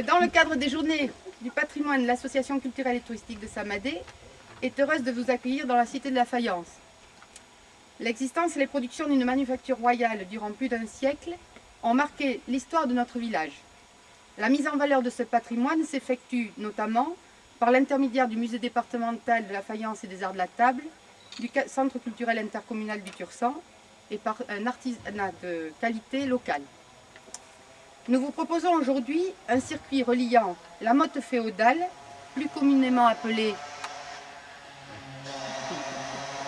Dans le cadre des journées du patrimoine, l'association culturelle et touristique de Samadé est heureuse de vous accueillir dans la cité de la faïence. L'existence et les productions d'une manufacture royale durant plus d'un siècle ont marqué l'histoire de notre village. La mise en valeur de ce patrimoine s'effectue notamment par l'intermédiaire du musée départemental de la faïence et des arts de la table, du centre culturel intercommunal du Tursan et par un artisanat de qualité locale. Nous vous proposons aujourd'hui un circuit reliant la motte féodale, plus communément appelée...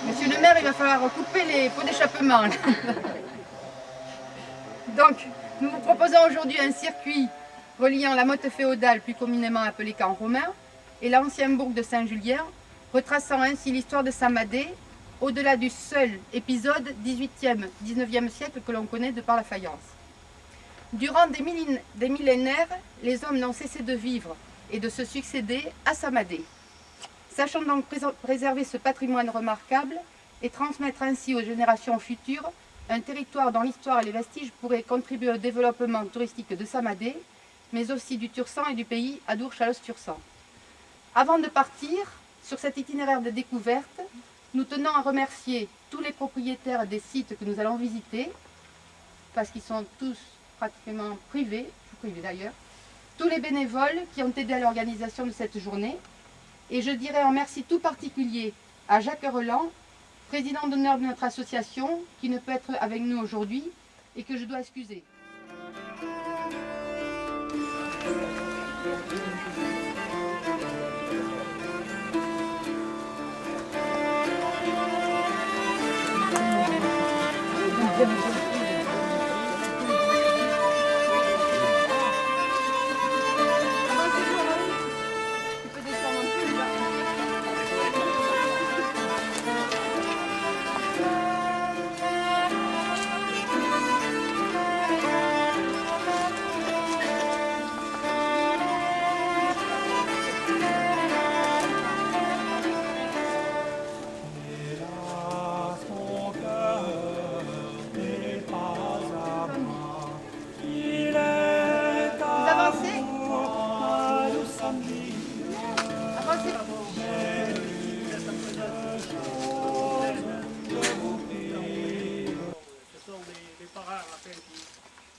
Monsieur le maire, il va falloir couper les pots d'échappement. Donc, nous vous proposons aujourd'hui un circuit reliant la motte féodale, plus communément appelée camp romain, et l'ancien bourg de Saint-Julien, retraçant ainsi l'histoire de Samadé, au-delà du seul épisode 18e-19e siècle que l'on connaît de par la faïence. Durant des millénaires, les hommes n'ont cessé de vivre et de se succéder à Samadé. Sachons donc préserver ce patrimoine remarquable et transmettre ainsi aux générations futures un territoire dont l'histoire et les vestiges pourraient contribuer au développement touristique de Samadé, mais aussi du Tursan et du pays Adour-Chalosse-Tursan. Avant de partir sur cet itinéraire de découverte, nous tenons à remercier tous les propriétaires des sites que nous allons visiter, parce qu'ils sont tous pratiquement privés, d'ailleurs, tous les bénévoles qui ont aidé à l'organisation de cette journée, et je dirais un merci tout particulier à Jacques Reland, président d'honneur de notre association, qui ne peut être avec nous aujourd'hui et que je dois excuser.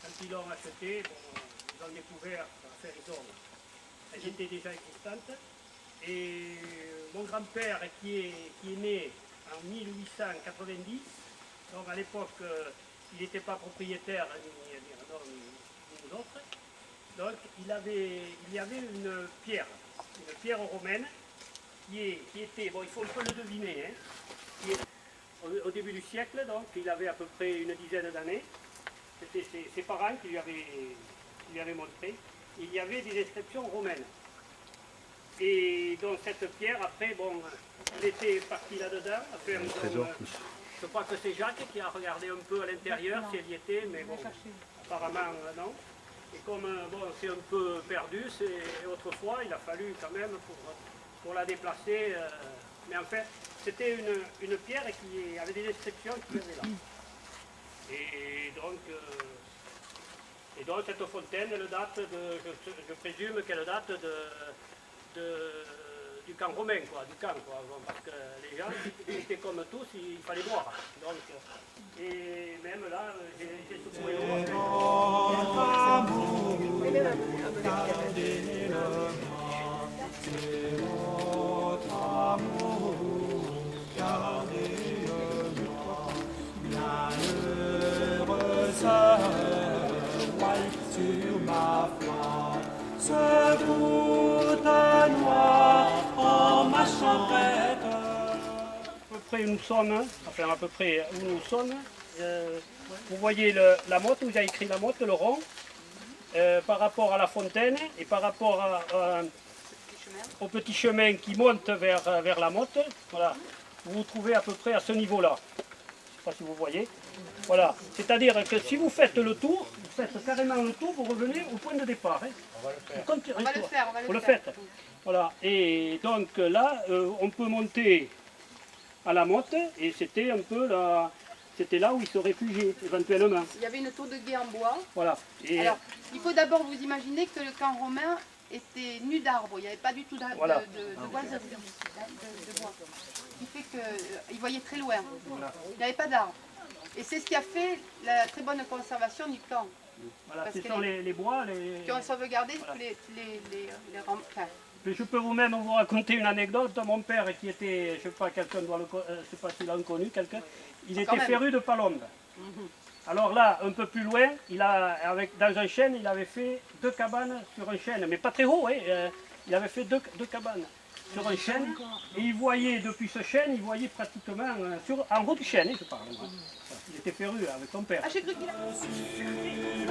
Quand ils l'ont acheté, ils ont découvert elles étaient déjà existantes. Et mon grand-père qui est né en 1890, donc à l'époque il n'était pas propriétaire ni nous autres, donc il y avait une pierre romaine qui était, bon il faut un peu le deviner, hein, qui est, au début du siècle, donc il avait à peu près une dizaine d'années. C'était ses parents qui lui avaient montré. Il y avait des inscriptions romaines. Et donc cette pierre, après, bon, il était parti là-dedans. Je crois que c'est Jacques qui a regardé un peu à l'intérieur si elle y était, mais bon, apparemment non. Et comme bon, c'est un peu perdu, autrefois, il a fallu quand même pour la déplacer. Mais en fait, c'était une pierre qui avait des inscriptions qui étaient là. Et donc cette fontaine, elle date je présume qu'elle date du camp romain, quoi, parce que les gens étaient comme tous, il fallait boire. Donc, et même là, j'ai secoué sur ma foi, ce bout de noir en ma chambrette. À peu près où nous sommes, enfin à peu près où nous sommes, vous voyez la motte, où j'ai écrit la motte, le rond, par rapport à la fontaine et par rapport au petit chemin qui monte vers la motte, voilà, vous vous trouvez à peu près à ce niveau-là. Je ne sais pas si vous voyez. Voilà, c'est-à-dire que si vous faites le tour, vous faites carrément le tour, vous revenez au point de départ. Hein. On va le faire. Vous le faites. Voilà, et donc là, on peut monter à la motte et c'était un peu c'était là où ils se réfugiaient éventuellement. Il y avait une tour de guet en bois. Voilà. Et Alors, il faut d'abord vous imaginer que le camp romain était nu d'arbres. Il n'y avait pas du tout Voilà. de bois. Ce qui fait qu'ils voyaient très loin. Il n'y avait pas d'arbres. Et c'est ce qui a fait la très bonne conservation du camp. voilà, Parce ce que sont les bois. Qui ont sauvegardé Voilà. enfin, Mais je peux vous-même vous raconter une anecdote. Mon père qui était, je ne sais pas, quelqu'un doit le, je sais pas s'il a connu, quelqu'un, il était féru de palombes. Alors là, un peu plus loin, dans un chêne, il avait fait 2 cabanes sur un chêne, mais pas très haut, hein, il avait fait deux cabanes sur un chêne, et il voyait, depuis ce chêne, il voyait pratiquement, en haut du chêne, je parle. Il était féru avec son père. ah, j'ai cru qu'il a...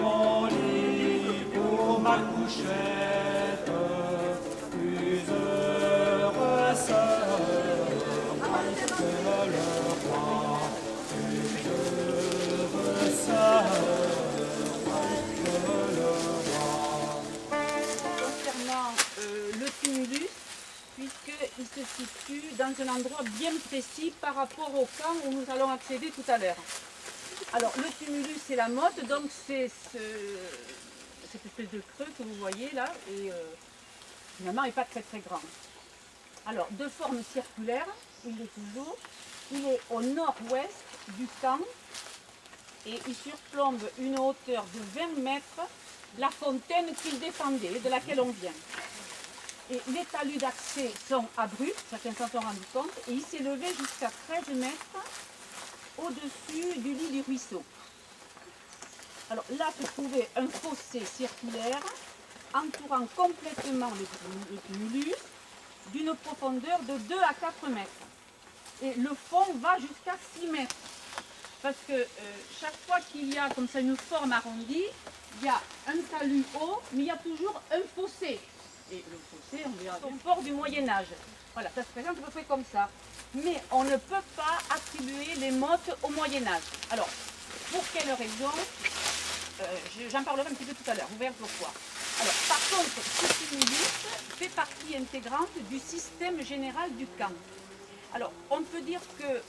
Mon lit pour ma couchette, plus heureux sœur que le roi, plus heureux sœur que le roi. Concernant le tumulus, puisqu'il se situe dans un endroit bien précis par rapport au camp où nous allons accéder tout à l'heure. Alors le tumulus c'est la motte, donc c'est cette espèce de creux que vous voyez là, et finalement il n'est pas très très grand. Alors de forme circulaire, il est toujours, il est au nord-ouest du camp et il surplombe une hauteur de 20 mètres la fontaine qu'il défendait, de laquelle on vient. Et les talus d'accès sont abrupts, certains s'en sont rendus compte, et il s'est levé jusqu'à 13 mètres au-dessus du lit du ruisseau. Alors là se trouvait un fossé circulaire entourant complètement le tumulus d'une profondeur de 2 à 4 mètres. Et le fond va jusqu'à 6 mètres. Parce que chaque fois qu'il y a comme ça une forme arrondie, il y a un talus haut, mais il y a toujours un fossé. Et le fossé, on verra au bord du Moyen-Âge. Voilà, ça se présente à peu près comme ça. Mais on ne peut pas attribuer les mottes au Moyen-Âge. Alors, pour quelle raison? J'en parlerai un petit peu tout à l'heure, vous verrez pourquoi. Alors, par contre, ce tumulus fait partie intégrante du système général du camp. Alors, on peut dire que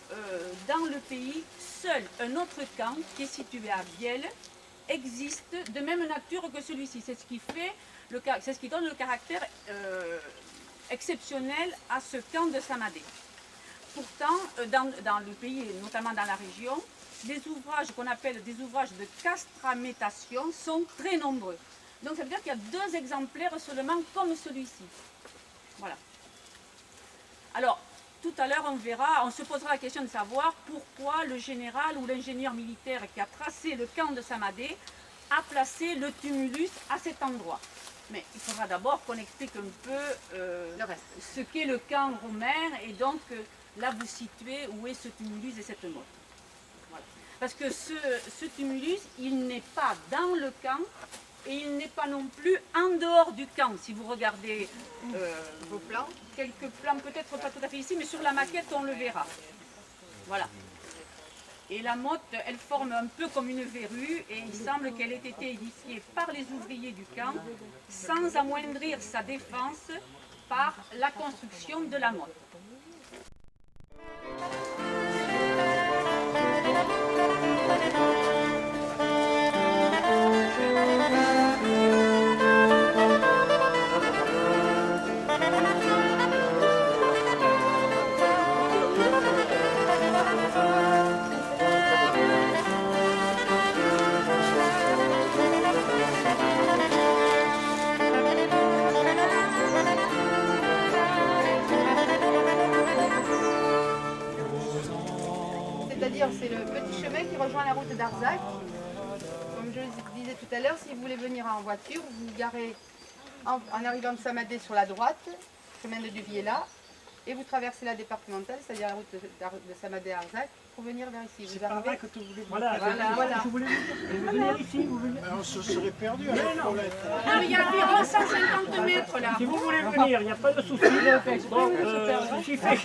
dans le pays, seul un autre camp, qui est situé à Bielle, existe de même nature que celui-ci. C'est ce qui fait, c'est ce qui donne le caractère exceptionnel à ce camp de Samadé. Pourtant, dans le pays, et notamment dans la région, les ouvrages qu'on appelle des ouvrages de castramétation sont très nombreux. Donc ça veut dire qu'il y a 2 exemplaires seulement comme celui-ci. Voilà. Alors, tout à l'heure, on se posera la question de savoir pourquoi le général ou l'ingénieur militaire qui a tracé le camp de Samadé a placé le tumulus à cet endroit. Mais il faudra d'abord qu'on explique un peu ce qu'est le camp romain et donc là vous situez où est ce tumulus et cette motte. Voilà. Parce que ce tumulus, il n'est pas dans le camp et il n'est pas non plus en dehors du camp. Si vous regardez vos plans, quelques plans, peut-être pas tout à fait ici, mais sur la maquette on le verra. Voilà. Et la motte, elle forme un peu comme une verrue et il semble qu'elle ait été édifiée par les ouvriers du camp sans amoindrir sa défense par la construction de la motte. C'est-à-dire, c'est le petit chemin qui rejoint la route d'Arzac. Comme je le disais tout à l'heure, si vous voulez venir en voiture, vous vous garez en arrivant de Samadé sur la droite, chemin de Duvier-là, et vous traversez la départementale, c'est-à-dire la route de Samadé à Arzac, pour venir vers ici. Vous arrivez... Voilà. Je voulais venir ici, vous venez. On se serait perdu avec Paulette. Ah, il y a environ 150 mètres là. Si vous voulez venir, il n'y a pas de souci. Bon, s'il fait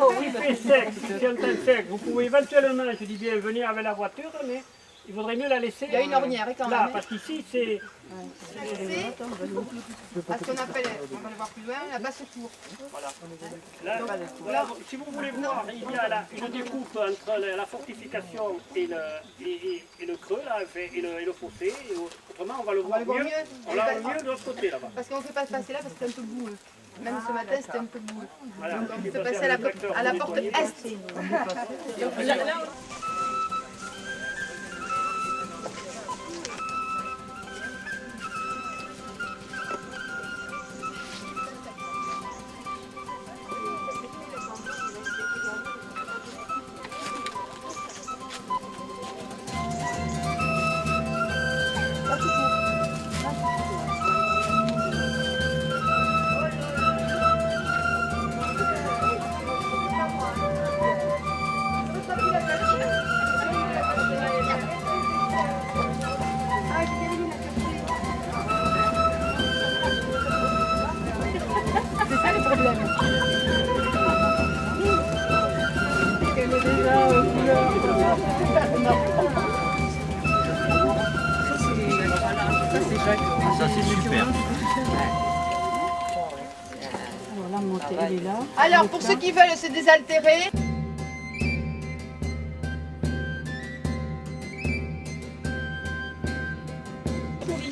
sec, si c'est un temps sec, vous pouvez éventuellement, je dis bien, venir avec la voiture, mais il vaudrait mieux la laisser Il y a une ornière quand là, même. parce qu'ici c'est... C'est à ce qu'on appelle, on va le voir plus loin, la basse-tour. Là, si vous voulez voir, il y a là une découpe entre la fortification et le creux, là, et le fossé. Et autrement, on va le voir mieux. On l'a mieux de l'autre côté là-bas. Parce qu'on ne peut pas passer là parce que c'est un peu boueux. Même ce matin, c'était un peu boueux. Voilà. Donc on peut passer à la porte est. C'est ça le problème. Ça c'est super. Alors la montée, elle est là. Alors pour ceux qui veulent se désaltérer,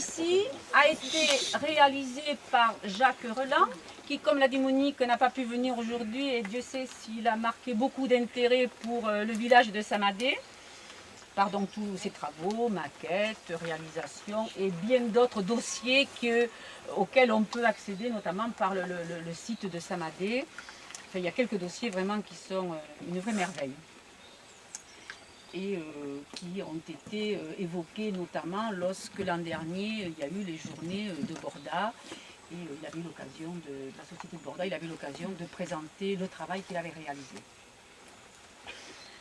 Ici a été réalisé par Jacques Relan, qui, comme l'a dit Monique, n'a pas pu venir aujourd'hui et Dieu sait s'il a marqué beaucoup d'intérêt pour le village de Samadé. Par donc tous ses travaux, maquettes, réalisations et bien d'autres dossiers auxquels on peut accéder, notamment par le site de Samadé. Enfin, il y a quelques dossiers vraiment qui sont une vraie merveille et qui ont été évoqués notamment lorsque l'an dernier il y a eu les journées de Borda et il avait l'occasion de la société de Borda, il avait l'occasion de présenter le travail qu'il avait réalisé.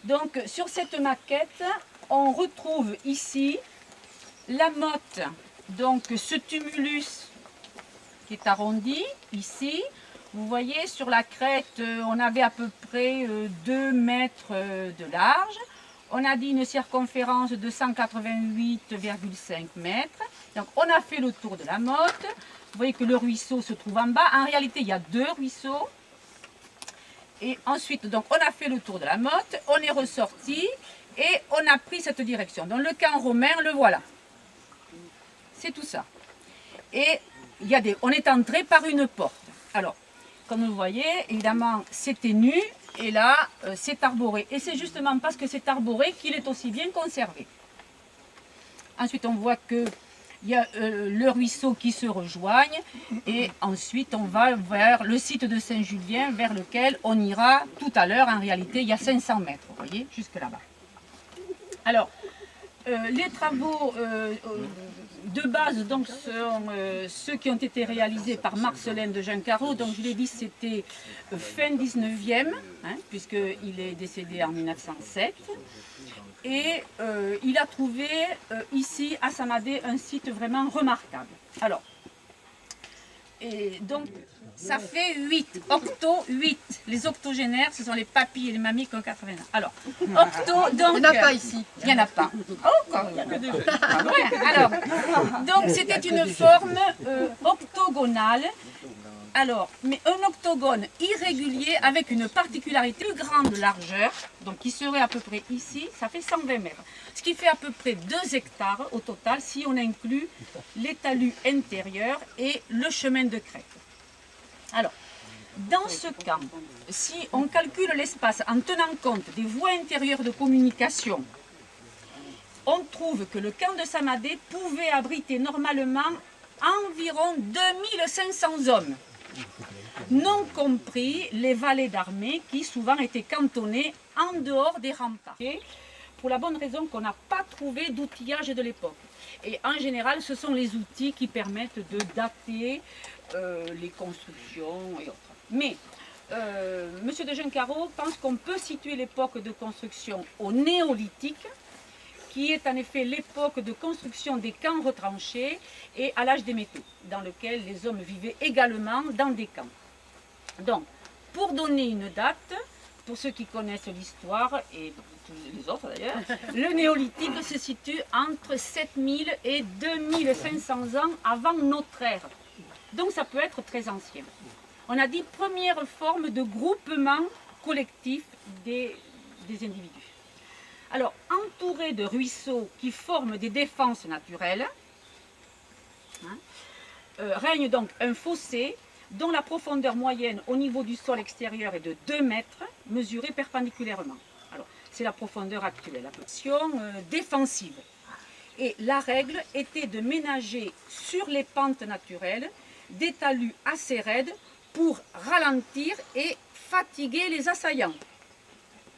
Donc sur cette maquette, on retrouve ici la motte, donc ce tumulus qui est arrondi ici. Vous voyez sur la crête, on avait à peu près 2 mètres de large. On a dit une circonférence de 188,5 mètres. Donc on a fait le tour de la motte. Vous voyez que le ruisseau se trouve en bas. En réalité, il y a 2 ruisseaux. Et ensuite, donc, on a fait le tour de la motte, on est ressorti et on a pris cette direction. Donc le camp romain, le voilà. C'est tout ça. Et on est entré par une porte. Alors, comme vous voyez, évidemment, c'était nu. Et là, c'est arboré. Et c'est justement parce que c'est arboré qu'il est aussi bien conservé. Ensuite, on voit qu'il y a le ruisseau qui se rejoigne. Et ensuite, on va vers le site de Saint-Julien, vers lequel on ira tout à l'heure. En réalité, il y a 500 mètres, vous voyez, jusque là-bas. Alors, les travaux de base donc, sont ceux qui ont été réalisés par Marcelin de Giancarro. Donc je l'ai dit, c'était fin 19e, hein, puisqu'il est décédé en 1907. Et il a trouvé ici à Samadé un site vraiment remarquable. Alors, et donc ça fait 8, octo 8. Les octogénaires, ce sont les papis et les mamies qui ont 80 ans. Alors, octo, donc... il n'y en a pas ici. Il n'y en a pas. Oh, quand il y a que 2. Alors, donc c'était une forme octogonale. Alors, mais un octogone irrégulier avec une particularité plus grande largeur, donc qui serait à peu près ici, ça fait 120 mètres. Ce qui fait à peu près 2 hectares au total si on inclut les talus intérieurs et le chemin de crête. Alors, dans ce camp, si on calcule l'espace en tenant compte des voies intérieures de communication, on trouve que le camp de Samadé pouvait abriter normalement environ 2500 hommes, non compris les valets d'armée qui souvent étaient cantonnés en dehors des remparts. Pour la bonne raison qu'on n'a pas trouvé d'outillage de l'époque. Et en général, ce sont les outils qui permettent de dater les constructions et autres. Mais M. de Giancarro pense qu'on peut situer l'époque de construction au néolithique, qui est en effet l'époque de construction des camps retranchés et à l'âge des métaux, dans lequel les hommes vivaient également dans des camps. Donc, pour donner une date, pour ceux qui connaissent l'histoire, et tous les autres d'ailleurs, le néolithique se situe entre 7000 et 2500 ans avant notre ère. Donc ça peut être très ancien. On a dit première forme de groupement collectif des individus. Alors, entouré de ruisseaux qui forment des défenses naturelles, règne donc un fossé dont la profondeur moyenne au niveau du sol extérieur est de 2 mètres, mesurée perpendiculairement. Alors, c'est la profondeur actuelle, la position défensive. Et la règle était de ménager sur les pentes naturelles des talus assez raides pour ralentir et fatiguer les assaillants.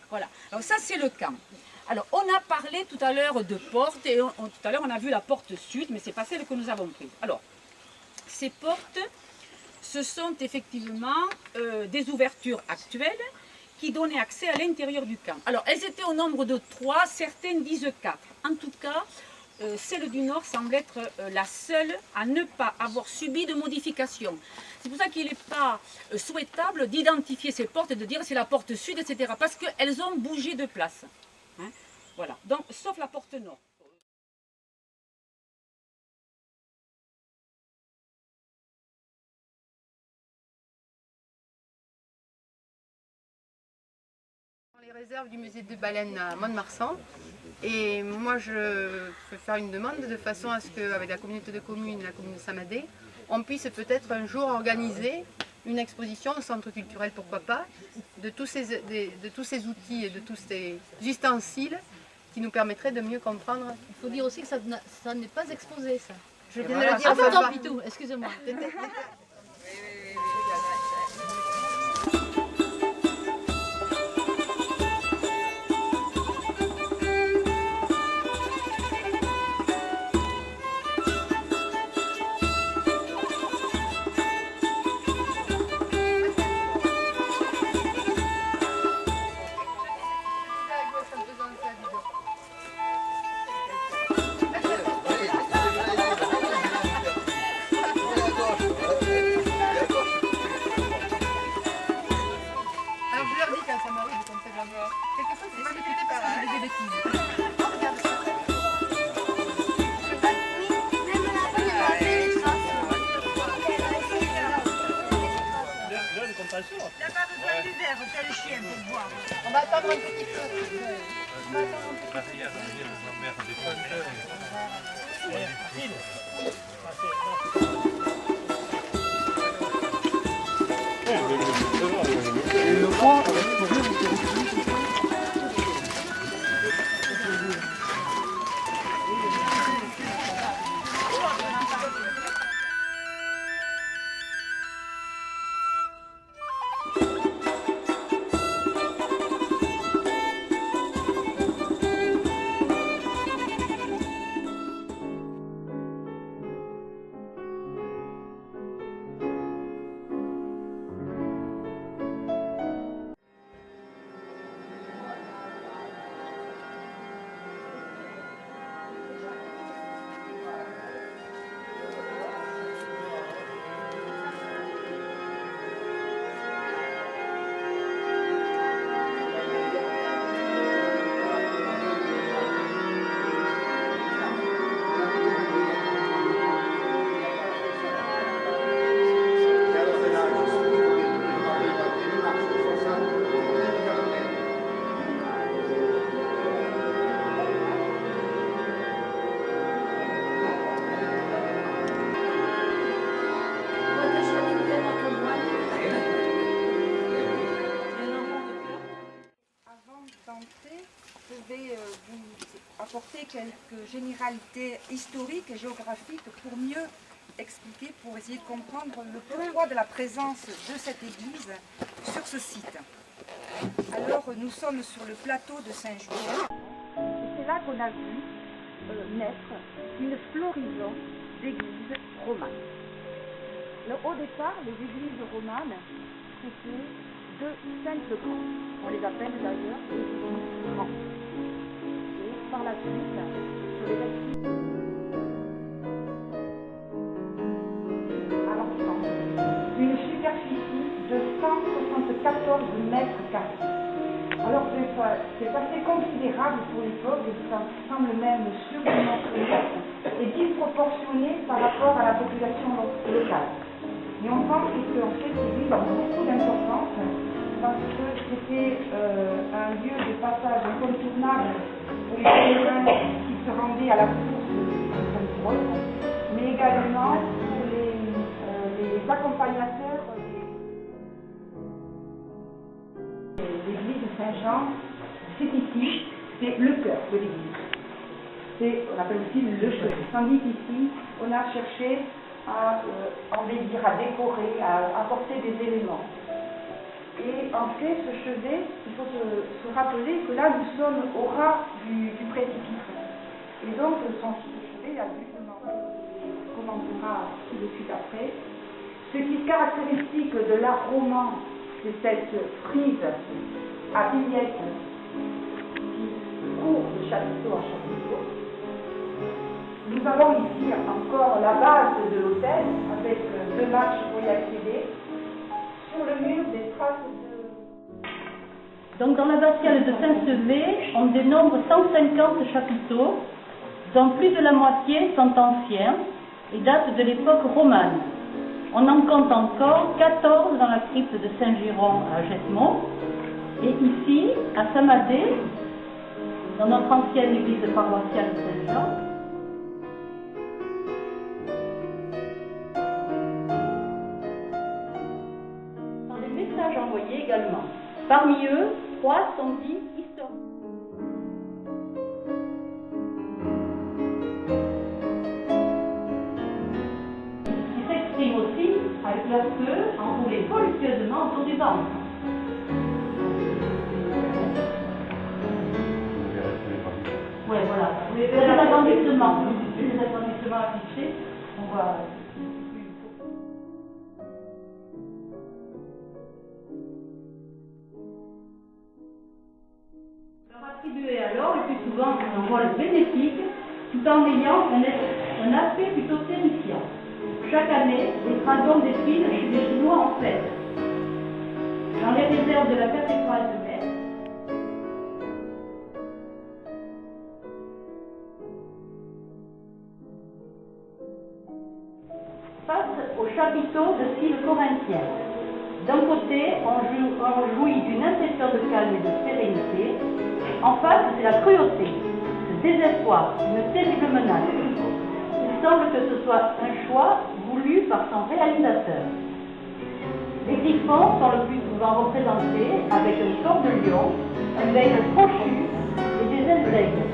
Voilà, alors ça c'est le camp. Alors on a parlé tout à l'heure de portes, et tout à l'heure on a vu la porte sud, mais ce n'est pas celle que nous avons prise. Alors, ces portes, ce sont effectivement des ouvertures actuelles qui donnaient accès à l'intérieur du camp. Alors elles étaient au nombre de 3, certaines disent 4. En tout cas, celle du nord semble être la seule à ne pas avoir subi de modification. C'est pour ça qu'il n'est pas souhaitable d'identifier ces portes et de dire c'est la porte sud, etc. Parce qu'elles ont bougé de place. Hein, voilà, donc sauf la porte nord. Dans les réserves du musée de baleines à Mont-de-Marsan. Et moi, je peux faire une demande de façon à ce qu'avec la communauté de communes, la commune de Saint-Madé, on puisse peut-être un jour organiser une exposition au centre culturel, pourquoi pas, de tous ces outils et de tous ces ustensiles qui nous permettraient de mieux comprendre. Il faut dire aussi que ça n'est pas exposé, ça. Je viens de le dire. Ah pardon, Pitou, excusez-moi. On va attendre un petit peu. Je vais vous apporter quelques généralités historiques et géographiques pour mieux expliquer, pour essayer de comprendre le pourquoi de la présence de cette église sur ce site. Alors nous sommes sur le plateau de Saint-Julien et c'est là qu'on a vu naître une floraison d'églises romanes. Alors, au départ, les églises romanes, c'était de simples camps. On les appelle d'ailleurs les églises grands. Et par la suite, sur les églises à l'ensemble, une superficie de 174 mètres carrés. Alors c'est assez considérable pour l'époque, et ça semble même surdimensionné et disproportionné par rapport à la population locale. Mais on pense qu'en fait, l'église a beaucoup d'importance parce que c'était un lieu de passage incontournable pour les pèlerins qui se rendaient à la source de Saint-Paul, mais également pour les accompagnateurs de l'église de Saint-Jean. C'est ici, c'est le cœur de l'église. On appelle aussi le chevet. Tandis qu'ici, on a cherché à embellir, à décorer, à apporter des éléments. Et en fait, ce chevet, il faut se rappeler que là, nous sommes au ras du précipice. Et donc, ce chevet a justement, on commentera tout de suite après, ce qui est caractéristique de l'art roman, c'est cette frise à vignettes qui court de chapiteau en chapiteau. Nous avons ici encore la base de l'autel avec 2 marches pour y accéder. Sur le mur, des traces de... Donc dans l'abbatiale de Saint-Sevé, on dénombre 150 chapiteaux, dont plus de la moitié sont anciens et datent de l'époque romane. On en compte encore 14 dans la crypte de Saint-Giron à Jetmont, et ici, à Saint-Madé, dans notre ancienne église paroissiale de Saint-Jean. Envoyés également. Parmi eux, 3 sont dits historiques. Qui s'exprime aussi avec leur queue enroulée voluptueusement autour du ventre. Ouais, voilà. Les agrandissements affichés, on voit. Attribué alors le plus souvent un rôle bénéfique tout en ayant un aspect plutôt terrifiant. Chaque année, les dragons défilent chez les Chinois en fête. Dans les réserves de la cathédrale de Metz, face aux chapiteaux de style corinthien. D'un côté, on jouit d'une impression de calme et de sérénité. En face, c'est la cruauté, le désespoir, une terrible menace. Il semble que ce soit un choix voulu par son réalisateur. Les griffons sont le plus souvent représentés avec un corps de lion, un bec crochu et des ailes d'aigre.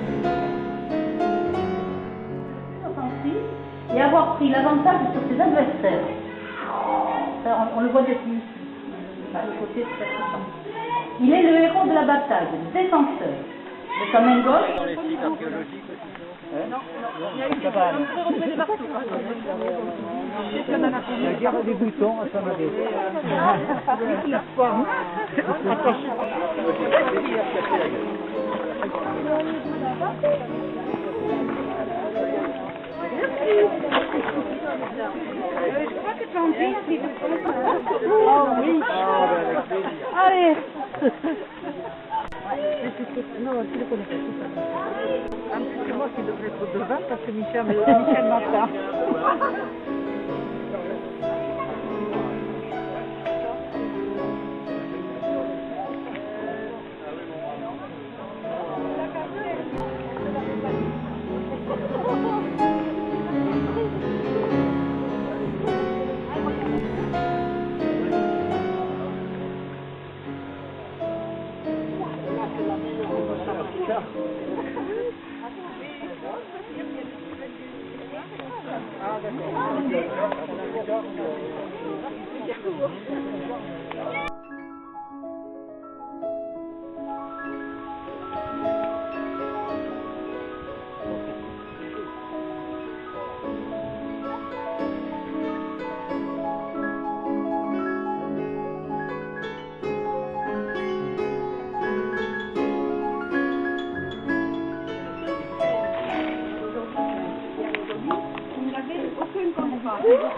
Et avoir pris l'avantage sur ses adversaires. Ça, on le voit depuis. Il est le héros de la bataille, le défenseur. De sa main gauche. Dans les sites archéologiques aussi. Non, il y a eu des retrouvés partout. La guerre des boutons à Saint-Madé. La foi. Je crois que tu en dis si vous connaissez. Oh oui. Allez. Non, tu le connais pas. En plus, c'est moi qui devrais être devant parce que Michel m'attend.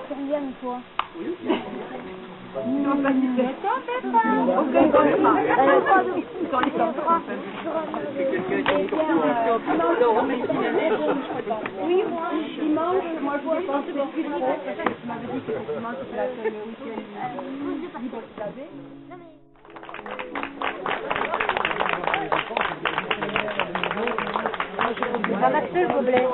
Combien toi? Non, pas du tout. Aucun contrat. Oui, moi, dimanche, moi je pense que c'est plus vrai, parce que tu m'avais dit qu'effectivement c'était la seule week-end libre que tu avais. Un Axel Goblet.